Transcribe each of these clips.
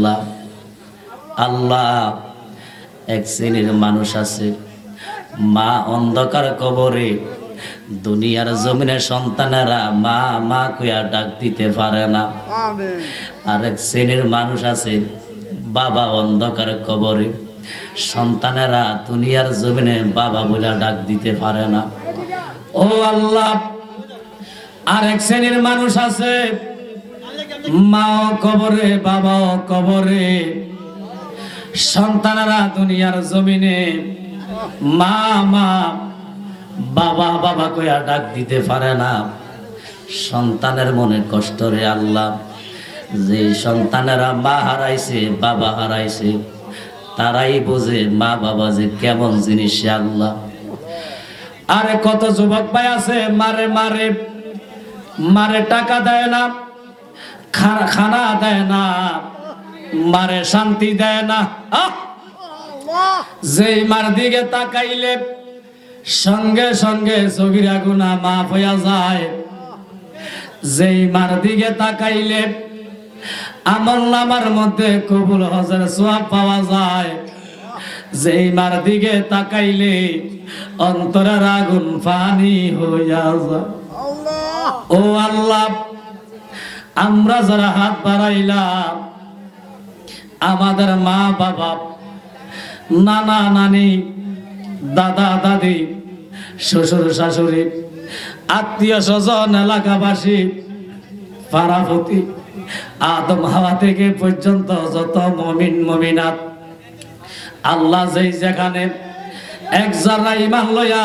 আল্লাহ আল্লাহ এক শ্রেণীর মানুষ আছে, মা অন্ধকার কবরে, দুনিয়ার জমিনে সন্তানেরা মা মা কইয়া ডাক দিতে পারে না। আর এক শ্রেণীর মানুষ আছে, বাবা অন্ধকার কবরে, সন্তানেরা দুনিয়ার জমিনে বাবা বলে ডাক দিতে পারে না। ও আল্লাহ, আর এক শ্রেণীর মানুষ আছে, মাও কবরে বাবাও কবরে, সন্তানেরা দুনিয়ার জমিনে মা মা বাবা বাবা কইয়া ডাক দিতে পারে না। সন্তানের মনে কষ্ট রে আল্লাহ, যে সন্তানেরা মা হারাইছে বাবা হারাইছে, তারাই বোঝে মা বাবা যে কেমন জিনিস আল্লাহ। আরে কত যুবক ভাই আছে, মারে মারে মারে টাকা দেয় না, খানা দেয় না, মারে শান্তি দেয় না। যেই মার দিকে তাকাইলে সঙ্গে সঙ্গে সগীরা গুনাহ মাফ হইয়া যায়। যেই মার দিকে তাকাইলে আমলনামার মধ্যে কবুল হজের সওয়াব পাওয়া যায়। যেই মার দিকে তাকাইলে অন্তরের আগুন পানি হইয়া যায়। ও আল্লাহ, আমরা যারা হাত বাড়াইলাম, আমাদের মা বাবা, নানা নানি, দাদা দাদি, শ্বশুর শাশুড়ি, আত্মীয় স্বজন, এলাকাবাসী, পাড়াপতি, আদম হাওয়া থেকে পর্যন্ত যত মুমিন মুমিনাত, আল্লাহ যেই যেখানে এক যারা ঈমান লইয়া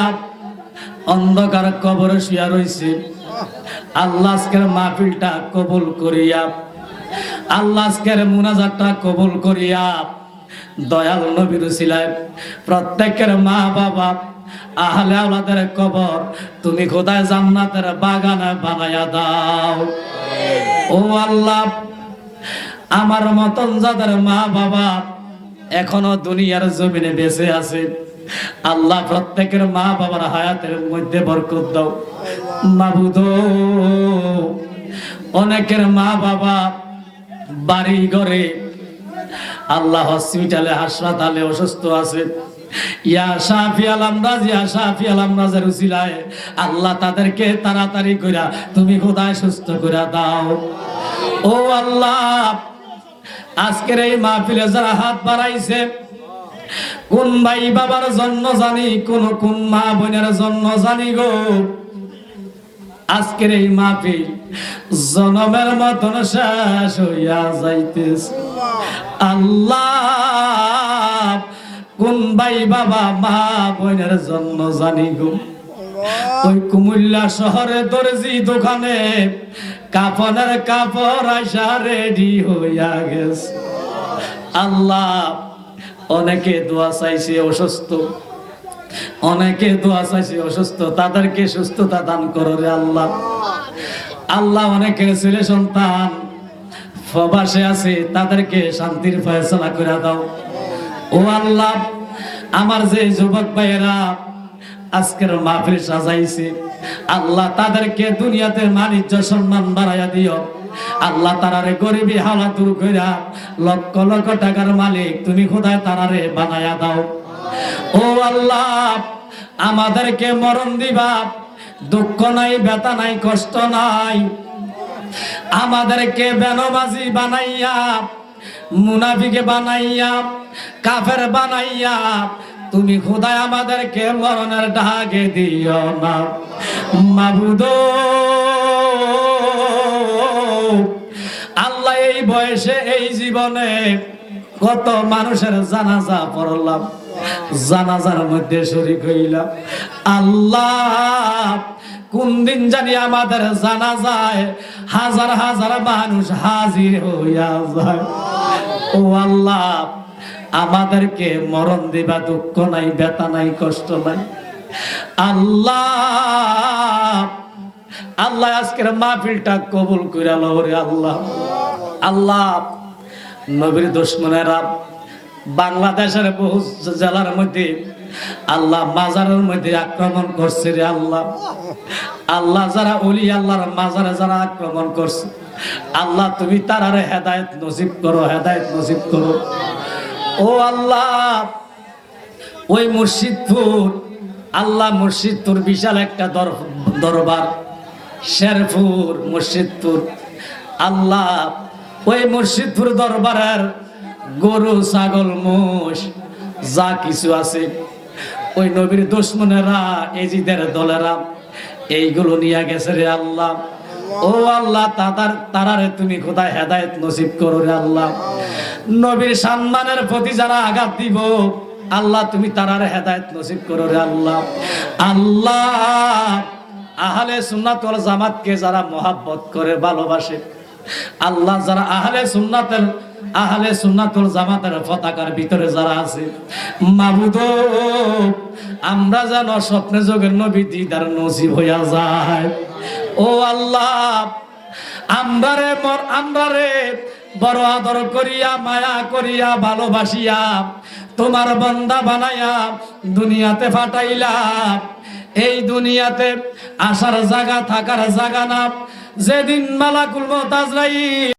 অন্ধকার কবরে শুয়া রইছে, আল্লাহ আজকের মাহফিলটা কবুল করিয়া, আল্লাহ আজকের মুনাজাতটা কবুল করিয়া, দয়াল নবীর উসিলায় প্রত্যেকের মা বাবা আহলে আওলাদের কবর তুমি খোদায় জান্নাতের বাগানে বানায়া দাও। ও আল্লাহ, আমার মতন যাদের মা বাবা এখনো দুনিয়ার জমিনে বেঁচে আছে, আল্লাহ প্রত্যেকের মা বাবার হায়াতের মধ্যে বরকত দাও। মাবুদ, অনেকের মা বাবা বাড়ি ঘরে, আল্লাহ হসপিটালে হাসপাতালে অসুস্থ আছে, ইয়া শাফি আল আমরাজ, ইয়া শাফি আল আমরাজের উসিলায় আল্লাহ তাদেরকে তাড়াতাড়ি কইরা তুমি খোদায় সুস্থ করে দাও। ও আল্লাহ, আজকের এই মাহফিলে যারা হাত বাড়াইছে, কোন ভাই বাবার জন্য জানি, কোন মা বোনের জন্য জানি গো, আজকের এই মাহফিল জনমের মতন শেষ হইয়া যাইতেছে। আল্লাহ, কোন ভাই বাবা মা বোনের জন্য জানি গো, ওই কুমিল্লা শহরে দর্জি দোকানে কাফনের কাপড় আইসা রেডি হইয়া গেছে। আল্লাহ, অনেকে দোয়া চাইছে অসুস্থ, অনেকে দোয়া চাইছে অসুস্থ, তাদেরকে সুস্থতা দান করো রে আল্লাহ। আল্লাহ, অনেকের ছেলে সন্তান প্রবাসে আছে, তাদেরকে শান্তির ফয়সালা করে দাও। ও আল্লাহ, আমার যে যুবক ভাইয়েরা আজকের মাহফিল সাজাইছে, আল্লাহ তাদেরকে দুনিয়াতে মানিজ্য সম্মান বাড়াইয়া দিও। আল্লাহ তারারে গরিবী হাওলা দূর কইরা লক্ষ লক্ষ টাকার মালিক তুমি খোদায় তারারে বানায়া দাও। ও আল্লাহ, আমাদেরকে মরণ দিবা, দুঃখ নাই, ব্যথা নাই, কষ্ট নাই, আমাদেরকে বেনমাজি বানাইয়া, মুনাফিকে বানাইয়া, কাফের বানাইয়া তুমি খোদায় আমাদেরকে মরণের ডাকে দিও না। মাবুদ, আল্লাহ, এই বয়সে এই জীবনে কত মানুষের জানাজা পড়লাম, জানাজার মধ্যে শরীক হইলাম। আল্লাহ, কোন দিন জানি আমাদের জানাজায় হাজার হাজার মানুষ হাজির হইয়া যায়। ও আল্লাহ, আমাদেরকে মরণ দিবা, দুঃখ নাই, ব্যথা নাই, কষ্ট নাই। আল্লাহ, আল্লাহ আজকের মাহফিলটা কবুল করে লও রে আল্লাহ। আল্লাহ, নবীর দুশমনেরা বাংলাদেশের বহু জেলার মধ্যে আল্লাহ মাজারের মধ্যে আক্রমণ করছে রে আল্লাহ। আল্লাহ, যারা ওলি আল্লাহর মাজারে যারা আক্রমণ করছে, আল্লাহ তুমি তারারে হেদায়েত নসিব করো, হেদায়েত নসিব করো। ও আল্লাহ, ওই মুর্শিদপুর, আল্লাহ মুর্শিদপুর বিশাল একটা দরবার, শেরপুর মুর্শিদপুর, আল্লাহ ওই মুর্শিদপুর দরবারের গরু ছাগল মোষ যা কিছু আছে, ওই নবীর দুশমনেরা এজিদের দলেরা এইগুলো নিয়ে গেছে রে আল্লাহ। ও আল্লাহ, তারারে তুমি খোদা হেদায়েত নসিব করো রে আল্লাহ। নবীর সম্মানের প্রতি যারা আঘাত দিব, আল্লাহ তুমি তারারে হেদায়েত নসিব করো রে আল্লাহ। আল্লাহ, আহলে সুন্নাত ওয়াল জামাতকে যারা মহব্বত করে ভালোবাসে, আল্লাহ যারা আহলে সুন্নাতুল জামাতের পতাকার ভিতরে যারা আছে, মাবুদ আমরা যেন স্বপ্নে যোগের নবী দিদার নসিব হইয়া যায়। ও আল্লাহ, আমরারে বড় আদর করিয়া মায়া করিয়া ভালোবাসিয়া তোমার বান্দা বানাইয়া দুনিয়াতে পাঠাইলা। এই দুনিয়াতে আসার জায়গা থাকার জায়গা না, যেদিন মালাকুল মউত আজরাইল